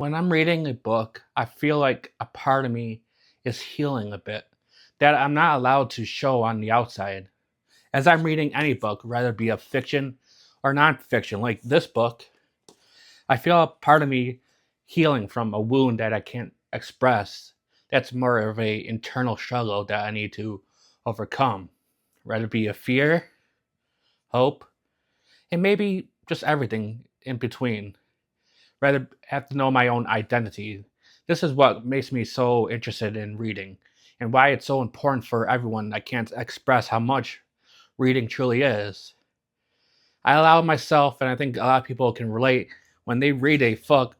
When I'm reading a book, I feel like a part of me is healing a bit that I'm not allowed to show on the outside. As I'm reading any book, whether it be a fiction or non-fiction, like this book, I feel a part of me healing from a wound that I can't express. That's more of a internal struggle that I need to overcome. Whether it be a fear, hope, and maybe just everything in between. Rather have to know my own identity. This is what makes me so interested in reading and why it's so important for everyone. I can't express how much reading truly is. I allow myself, and I think a lot of people can relate, when they read a book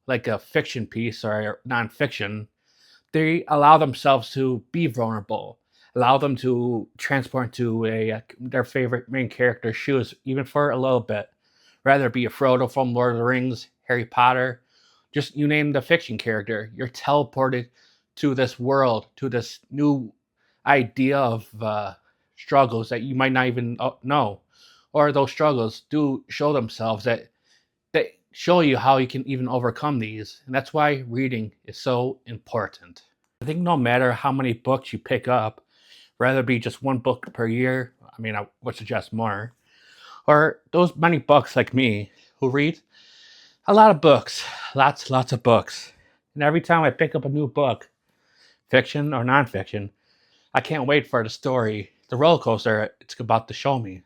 like a fiction piece or nonfiction, they allow themselves to be vulnerable, allow them to transport to their favorite main character's shoes, even for a little bit. Rather it be a Frodo from Lord of the Rings, Harry Potter, just you name the fiction character, you're teleported to this world, to this new idea of struggles that you might not even know, or those struggles do show themselves that show you how you can even overcome these, and that's why reading is so important. I think no matter how many books you pick up, whether it be just one book per year, I mean, I would suggest more, or those many books like me who read a lot of books, lots of books. And every time I pick up a new book, fiction or nonfiction, I can't wait for the story, the roller coaster it's about to show me.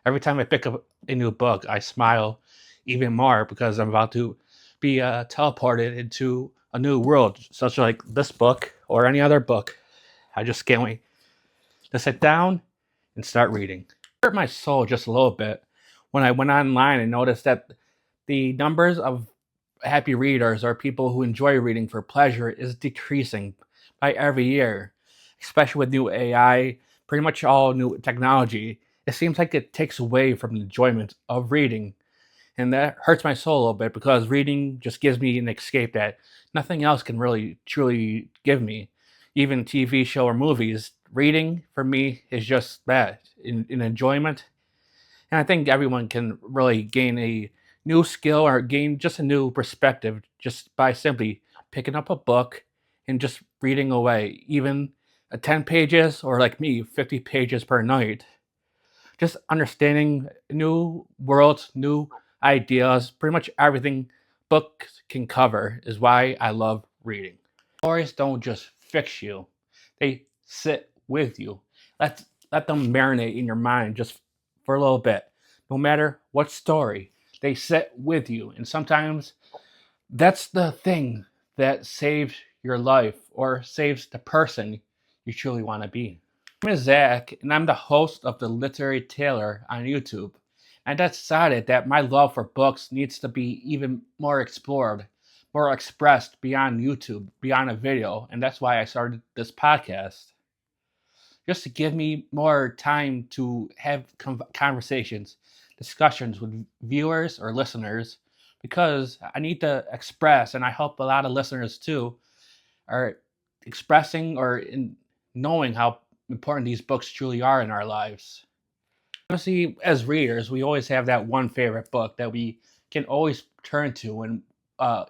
Every time I pick up a new book, I smile even more because I'm about to be teleported into a new world, such like this book or any other book. I just can't wait to sit down and start reading. It hurt my soul just a little bit when I went online and noticed that the numbers of happy readers or people who enjoy reading for pleasure is decreasing by every year, especially with new AI, pretty much all new technology. It seems like it takes away from the enjoyment of reading. And that hurts my soul a little bit because reading just gives me an escape that nothing else can really truly give me. Even TV show or movies, reading for me is just that, in enjoyment. And I think everyone can really gain a new skill or gain just a new perspective just by simply picking up a book and just reading away, even 10 pages or like me, 50 pages per night. Just understanding new worlds, new ideas, pretty much everything books can cover is why I love reading. Stories don't just fix you, they sit with you. Let, let them marinate in your mind just for a little bit. No matter what story, they sit with you. And sometimes that's the thing that saves your life or saves the person you truly want to be. My name is Zach, and I'm the host of the Literary Tailor on YouTube. And I decided that my love for books needs to be even more explored, more expressed beyond YouTube, beyond a video, and that's why I started this podcast. Just to give me more time to have conversations, discussions with viewers or listeners, because I need to express, and I hope a lot of listeners too are expressing or in knowing how important these books truly are in our lives. Obviously, as readers, we always have that one favorite book that we can always turn to, when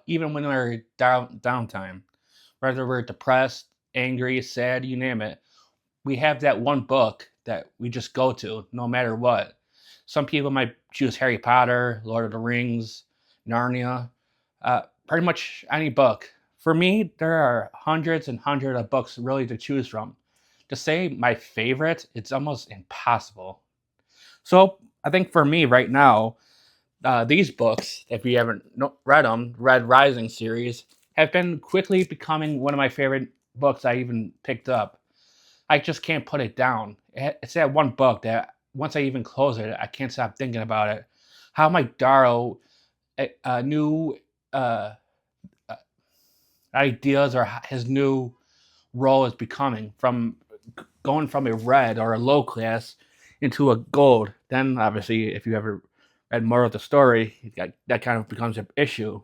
even when we're downtime, whether we're depressed, angry, sad, you name it. We have that one book that we just go to no matter what. Some people might choose Harry Potter, Lord of the Rings, Narnia, pretty much any book. For me, there are hundreds and hundreds of books really to choose from. To say my favorite, it's almost impossible. So I think for me right now, these books, if you haven't read them, Red Rising series, have been quickly becoming one of my favorite books I even picked up. I just can't put it down. It's that one book that once I even close it, I can't stop thinking about it. How Mike Darrow new uh, uh, ideas or his new role is becoming from going from a red or a low class into a gold. Then obviously, if you ever read more of the story, that kind of becomes an issue.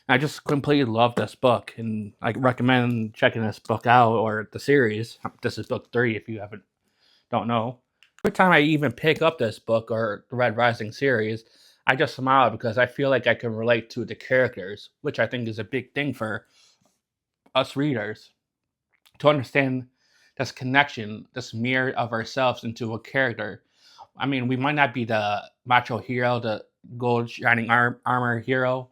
I just completely love this book, and I recommend checking this book out or the series. This is book 3 if you haven't don't know. Every time I even pick up this book or the Red Rising series, I just smile because I feel like I can relate to the characters, which I think is a big thing for us readers to understand this connection, this mirror of ourselves into a character. I mean, we might not be the macho hero, the gold shining armor hero,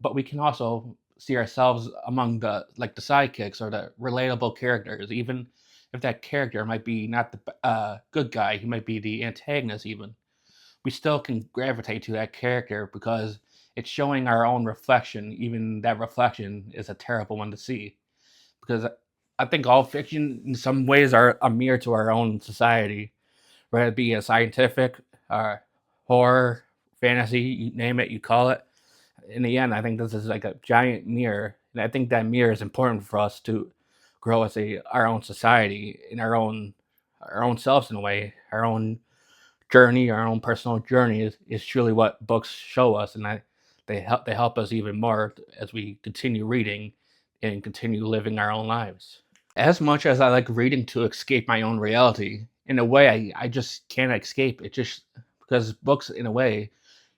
but we can also see ourselves among the like the sidekicks or the relatable characters. Even if that character might be not the good guy, he might be the antagonist. Even we still can gravitate to that character because it's showing our own reflection. Even that reflection is a terrible one to see because I think all fiction, in some ways, are a mirror to our own society, whether it be a scientific, uh, horror, fantasy, you name it, you call it. In the end, I think this is like a giant mirror, and I think that mirror is important for us to grow as our own society, in our own selves in a way, our own journey, our own personal journey is truly what books show us, and they help us even more as we continue reading and continue living our own lives. As much as I like reading to escape my own reality, in a way, I just can't escape it. Just because books, in a way,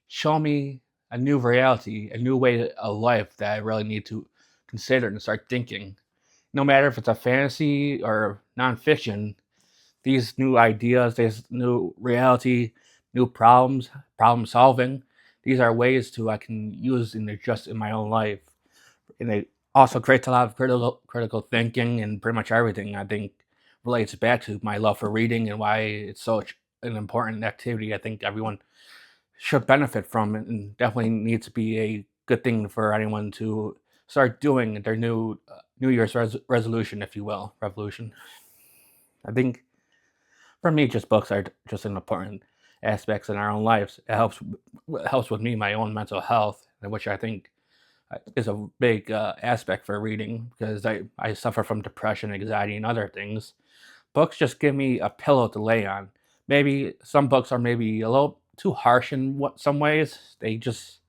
show me a new reality, a new way of life that I really need to consider and start thinking. No matter if it's a fantasy or nonfiction, these new ideas, this new reality, new problems, problem solving, these are ways to I can use and adjust in my own life. And it also creates a lot of critical thinking and pretty much everything I think relates back to my love for reading and why it's such an important activity I think everyone should benefit from it and definitely needs to be a good thing for anyone to start doing their New Year's resolution, if you will, revolution. I think for me, just books are just an important aspects in our own lives. It helps with me my own mental health, which I think is a big aspect for reading because I suffer from depression, anxiety, and other things. Books just give me a pillow to lay on. Maybe some books are maybe a little too harsh in some ways. They just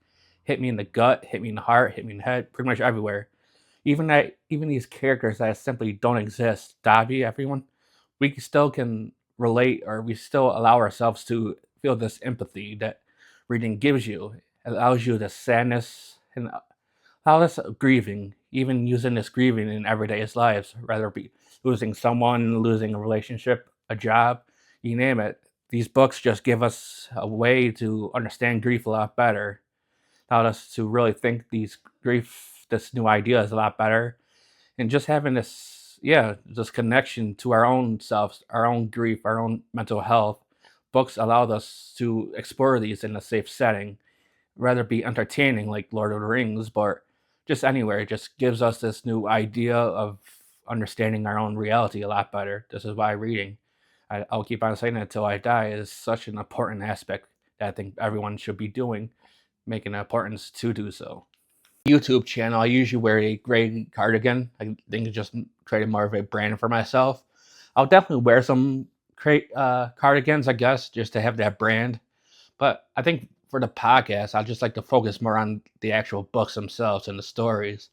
hit me in the gut, hit me in the heart, hit me in the head, pretty much everywhere. Even these characters that simply don't exist, Dobby, everyone, we still can relate or we still allow ourselves to feel this empathy that reading gives you. It allows you the sadness and allow us grieving, even using this grieving in everyday lives, whether it be losing someone, losing a relationship, a job, you name it. These books just give us a way to understand grief a lot better, allowed us to really think this new ideas a lot better, and just having this connection to our own selves, our own grief, our own mental health. Books allowed us to explore these in a safe setting, rather be entertaining like Lord of the Rings, but just anywhere. It just gives us this new idea of understanding our own reality a lot better. This is why reading, I'll keep on saying it until I die, is such an important aspect that I think everyone should be doing, making an importance to do so. YouTube channel, I usually wear a gray cardigan. I think it just created more of a brand for myself. I'll definitely wear some cardigans, I guess, just to have that brand. But I think for the podcast, I just like to focus more on the actual books themselves and the stories.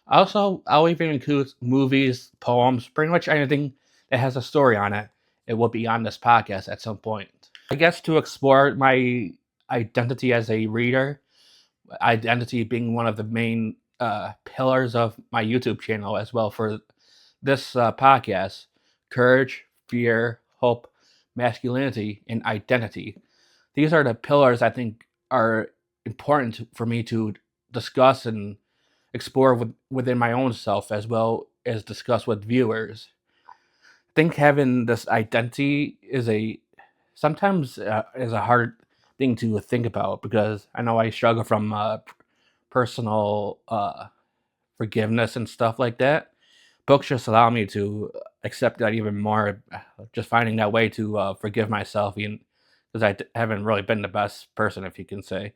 Also, I'll even include movies, poems, pretty much anything that has a story on it. It will be on this podcast at some point. I guess to explore my identity as a reader, identity being one of the main pillars of my YouTube channel as well for this podcast: courage, fear, hope, masculinity, and identity. These are the pillars I think are important for me to discuss and explore within my own self as well as discuss with viewers. I think having this identity is a sometimes is a hard thing to think about because I know I struggle from personal forgiveness and stuff like that. Books just allow me to accept that even more. Just finding that way to forgive myself, even because haven't really been the best person, if you can say,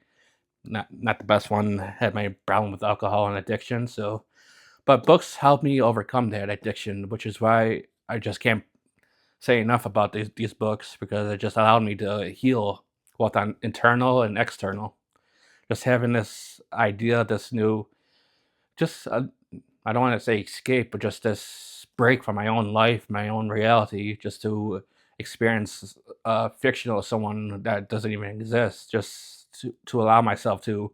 not the best one. Had my problem with alcohol and addiction, so but books help me overcome that addiction, which is why I just can't say enough about these books because it just allowed me to heal both on internal and external. Just having this idea, this new, just I don't want to say escape, but just this break from my own life, my own reality, just to experience fictional someone that doesn't even exist, just to allow myself to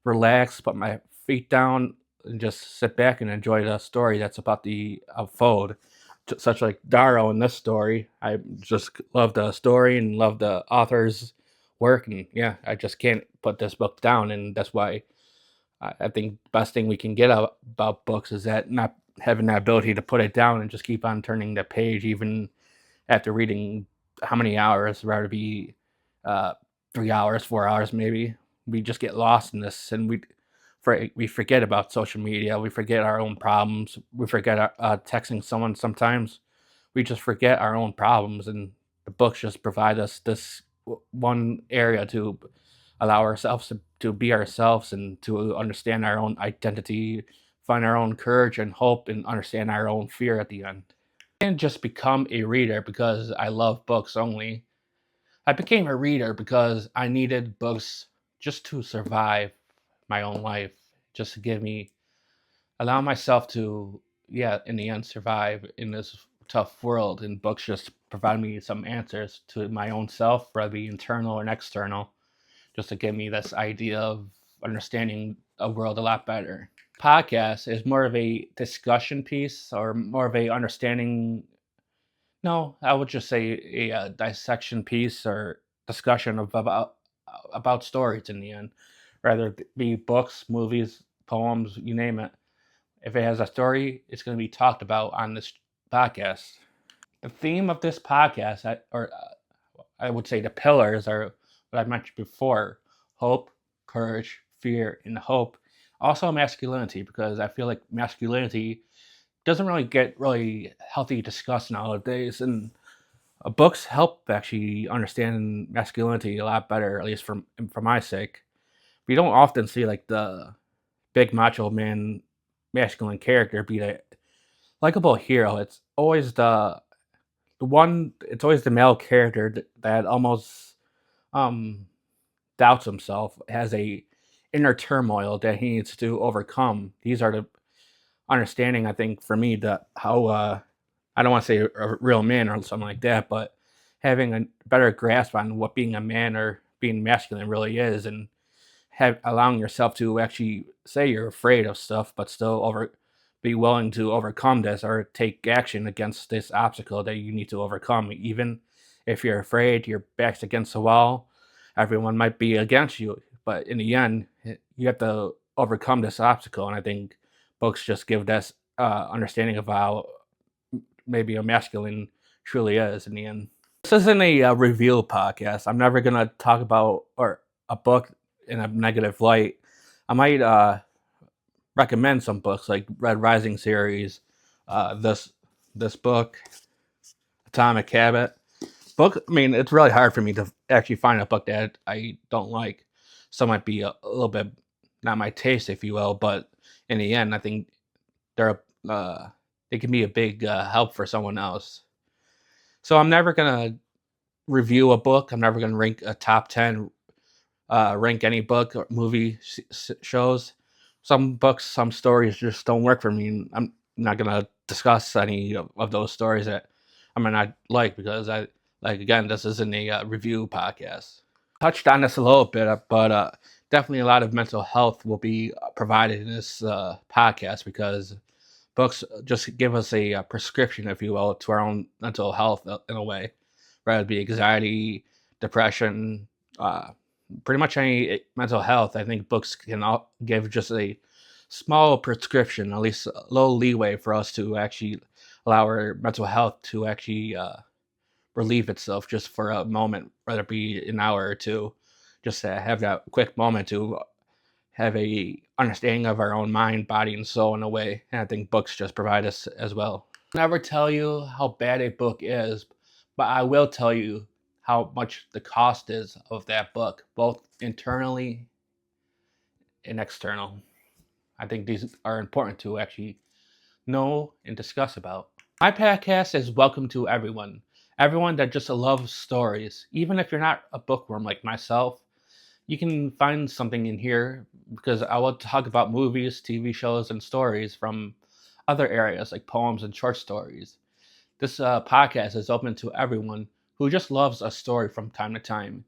relax, put my feet down, and just sit back and enjoy the story that's about to unfold. Such like Darrow in this story, I just love the story and love the author's work, and yeah, I just can't put this book down, and that's why I think the best thing we can get out about books is that not having that ability to put it down and just keep on turning the page, even after reading how many hours, rather be uh, 3 hours, 4 hours, maybe. We just get lost in this, and we forget about social media. We forget our own problems. We forget texting someone. Sometimes we just forget our own problems, and the books just provide us this one area to allow ourselves to be ourselves and to understand our own identity, find our own courage and hope, and understand our own fear at the end. I didn't just become a reader because I love books only. I became a reader because I needed books just to survive my own life, just to allow myself to, yeah, in the end, survive in this tough world. And books just provide me some answers to my own self, whether it be internal or external, just to give me this idea of understanding a world a lot better. Podcast is more of a discussion piece or more of a understanding. No, I would just say a dissection piece or discussion about stories in the end, rather it be books, movies, poems, you name it. If it has a story, it's going to be talked about on this podcast. The theme of this podcast, I would say the pillars are what I mentioned before: hope, courage, fear, and hope. Also masculinity, because I feel like masculinity doesn't really get really healthy discussed nowadays, and books help actually understand masculinity a lot better, at least for my sake. We don't often see like the big macho man masculine character be the likable hero. It's always the one. It's always the male character that almost um doubts himself, has a inner turmoil that he needs to overcome. These are the understanding, I think, for me, that how I don't want to say a real man or something like that, but having a better grasp on what being a man or being masculine really is, and allowing yourself to actually say you're afraid of stuff, but still be willing to overcome this or take action against this obstacle that you need to overcome. Even if you're afraid, your back's against the wall, everyone might be against you, but in the end, you have to overcome this obstacle. And I think books just give this understanding of how maybe a masculine truly is in the end. This isn't a review podcast. I'm never gonna talk about or a book in a negative light. I might recommend some books like Red Rising series, this book, Atomic Habit. Book. I mean, it's really hard for me to actually find a book that I don't like. Some might be a little bit not my taste, if you will, but in the end, I think they're they can be a big help for someone else. So I'm never gonna review a book. I'm never gonna rank a top 10, rank any book or movie shows. Some books, some stories just don't work for me. I'm not gonna discuss any of those stories that I might not like, because I like, again, this isn't a review podcast. Touched on this a little bit, but definitely a lot of mental health will be provided in this podcast, because books just give us a, prescription, if you will, to our own mental health in a way, whether it be anxiety, depression, uh, pretty much any mental health. I think books can give just a small prescription, at least a little leeway for us to actually allow our mental health to actually relieve itself just for a moment, whether it be an hour or two, just to have that quick moment to have a understanding of our own mind, body, and soul in a way. And I think books just provide us as well. I'll never tell you how bad a book is, but I will tell you how much the cost is of that book, both internally and external. I think these are important to actually know and discuss about. My podcast is welcome to everyone. Everyone that just loves stories. Even if you're not a bookworm like myself, you can find something in here, because I will talk about movies, TV shows, and stories from other areas like poems and short stories. This podcast is open to everyone who just loves a story from time to time.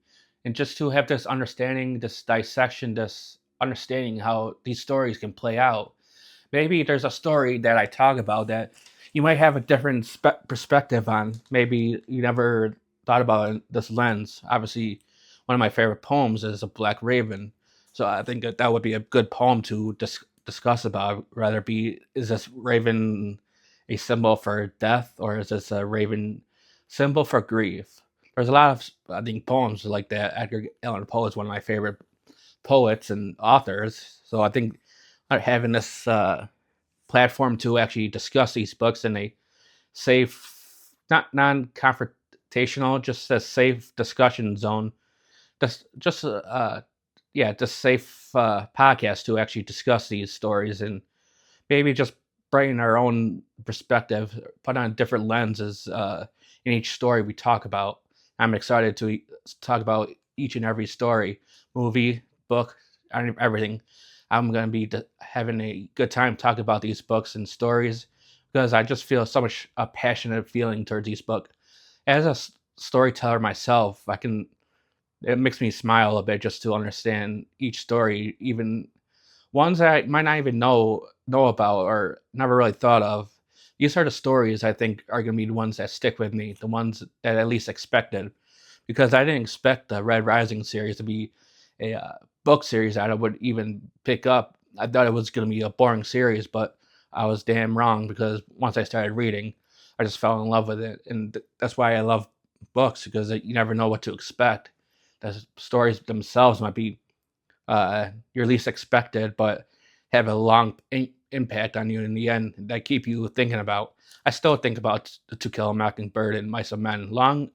and just to have this understanding, this dissection, this understanding how these stories can play out. Maybe there's a story that I talk about that you might have a different perspective on. Maybe you never thought about it this lens. Obviously, one of my favorite poems is A Black Raven. So I think that that would be a good poem to discuss about. Rather be, is this raven a symbol for death, or is this a raven symbol for grief? There's a lot of, I think, poems like that. Edgar Allan Poe is one of my favorite poets and authors. So I think having this platform to actually discuss these books in a safe, not non-confrontational, just a safe discussion zone. Just yeah, just safe podcast to actually discuss these stories and maybe just bring our own perspective, put on different lenses in each story we talk about. I'm excited to talk about each and every story, movie, book, everything. I'm going to be having a good time talking about these books and stories because I just feel so much a passionate feeling towards these books. As a storyteller myself, I can, it makes me smile a bit just to understand each story, even ones that I might not even know about or never really thought of. These are the stories I think are going to be the ones that stick with me, the ones that I at least expected, because I didn't expect the Red Rising series to be a book series that I would even pick up. I thought it was going to be a boring series, but I was damn wrong because once I started reading, I just fell in love with it, and that's why I love books because you never know what to expect. The stories themselves might be your least expected, but have a long impact on you in the end that keep you thinking about. I still think about To Kill a Mockingbird and Mice and Men. Long,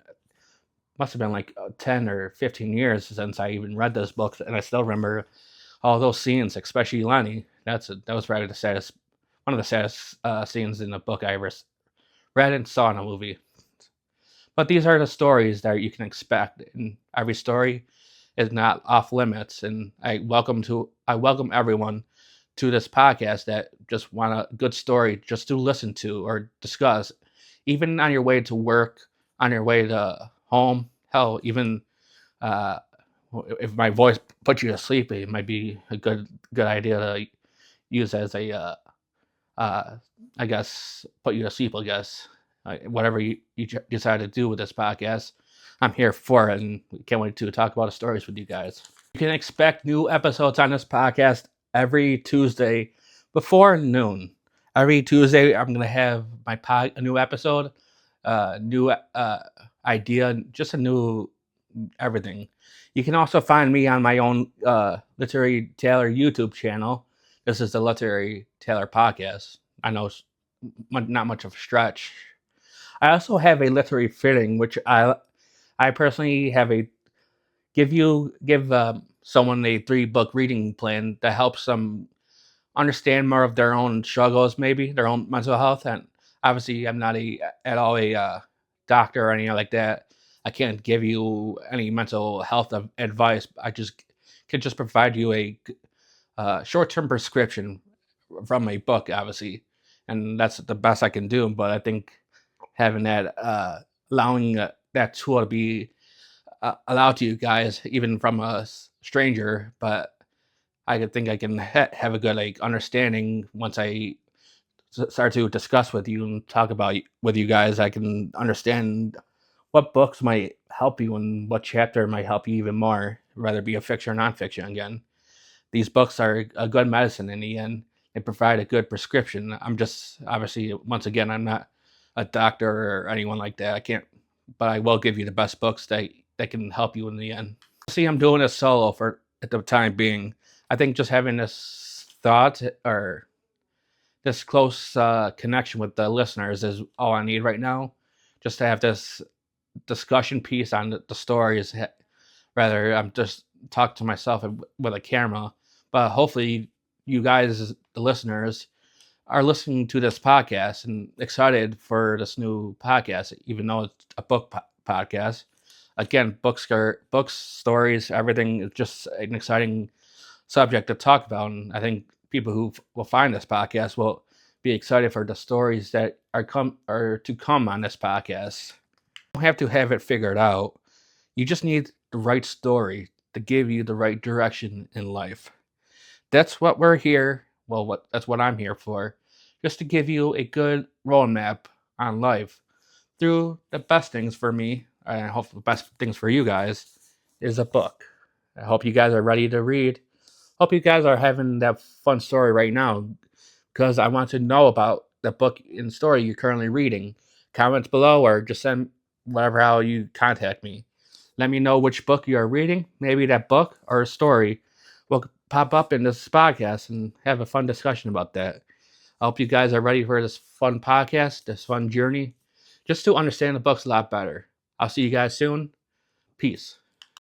must have been like 10 or 15 years since I even read those books, and I still remember all those scenes, especially Lenny. That was probably the saddest, one of the saddest scenes in a book I ever read and saw in a movie. But these are the stories that you can expect, and every story is not off limits. And I welcome everyone to this podcast that just want a good story just to listen to or discuss, even on your way to work, on your way to home. Hell, even uh, if my voice puts you to sleep, it might be a good idea to use as a uh, I guess, put you to sleep, I guess. Whatever you decide to do with this podcast, I'm here for it and can't wait to talk about the stories with you guys. You can expect new episodes on this podcast every Tuesday before noon. Every Tuesday, I'm going to have a new episode, new idea, just a new everything. You can also find me on my own Literary Taylor YouTube channel. This is the Literary Taylor podcast. I know it's not much of a stretch. I also have a literary fitting, which I personally have a give someone a 3-book reading plan that helps them understand more of their own struggles, maybe their own mental health. And obviously, I'm not at all a doctor or anything like that. I can't give you any mental health advice. I just can just provide you a short-term prescription from a book, obviously, and that's the best I can do. But I think having that, allowing that tool to be allowed to you guys, even from a stranger, but I could think I can have a good understanding once I start to discuss with you and talk about with you guys. I can understand what books might help you and what chapter might help you even more, whether it be a fiction or nonfiction. Again, these books are a good medicine in the end. They provide a good prescription. I'm just obviously, once again, I'm not a doctor or anyone like that. I can't, but I will give you the best books that can help you in the end. See, I'm doing this solo for at the time being. I think just having this thought or this close connection with the listeners is all I need right now. Just to have this discussion piece on the stories. Rather, I'm just talk to myself with a camera. But hopefully, you guys, the listeners, are listening to this podcast and excited for this new podcast, even though it's a book podcast. Again, books, stories, everything is just an exciting subject to talk about. And I think people who will find this podcast will be excited for the stories that are to come on this podcast. You don't have to have it figured out. You just need the right story to give you the right direction in life. That's what we're here. Well, that's what I'm here for, just to give you a good roadmap on life through the best things for me, and I hope the best things for you guys is a book. I hope you guys are ready to read. Hope you guys are having that fun story right now, because I want to know about the book and story you're currently reading. Comments below, or just send whatever how you contact me. Let me know which book you are reading. Maybe that book or a story will pop up in this podcast and have a fun discussion about that. I hope you guys are ready for this fun podcast, this fun journey, just to understand the books a lot better. I'll see you guys soon. Peace.